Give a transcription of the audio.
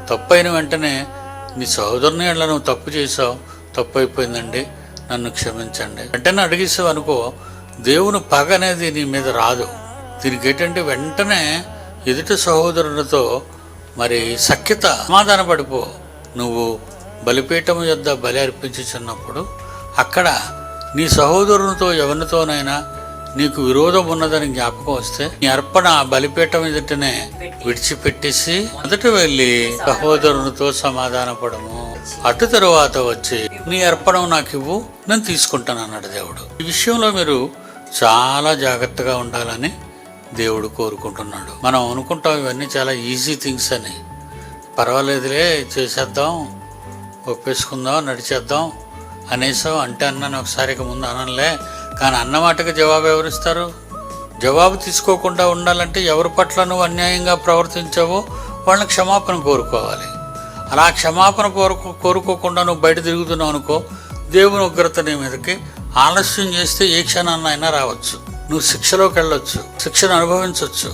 తప్పు అయిన వెంటనే నీ సహోదరుని ఎట్లా నువ్వు తప్పు చేసావు, తప్పు అయిపోయిందండి, నన్ను క్షమించండి వెంటనే అడిగేసావు అనుకో, దేవుని పగ అనేది నీ మీద రాదు. దీనికి ఏంటంటే వెంటనే ఎదుటి సహోదరునితో మరి సఖ్యత, సమాధాన పడిపో. నువ్వు బలిపీఠం యొద్ద బలి అర్పించుచున్నప్పుడు అక్కడ నీ సహోదరునితో ఎవరితోనైనా నీకు విరోధం ఉన్నదని జ్ఞాపకం వస్తే నీ అర్పణ ఆ బలిపీఠం ఎదుటనే విడిచిపెట్టేసి మొదట వెళ్ళి సహోదరునితో సమాధాన పడము, అటు తరువాత వచ్చి నీ అర్పణం నాకు ఇవ్వు, నేను తీసుకుంటాను అన్నాడు దేవుడు. ఈ విషయంలో మీరు చాలా జాగ్రత్తగా ఉండాలని దేవుడు కోరుకుంటున్నాడు. మనం అనుకుంటాం ఇవన్నీ చాలా ఈజీ థింగ్స్ అని, పర్వాలేదులే చేసేద్దాం, ఒప్పేసుకుందాం, నడిచేద్దాం అనేసాం అంటే అన్నాను ఒకసారి, ముందు అనలే. కానీ అన్నమాటకి జవాబు ఎవరిస్తారు? జవాబు తీసుకోకుండా ఉండాలంటే ఎవరి పట్ల నువ్వు అన్యాయంగా ప్రవర్తించావో వాళ్ళని క్షమాపణ కోరుకోవాలి. అలా క్షమాపణ కోరుకోకుండా నువ్వు బయట తిరుగుతున్నావు అనుకో, దేవుని ఉగ్రత నీ మీదకి ఆలస్యం చేస్తే ఏ క్షణాన్నైనా రావచ్చు. నువ్వు శిక్షలోకి వెళ్ళొచ్చు, శిక్షను అనుభవించవచ్చు.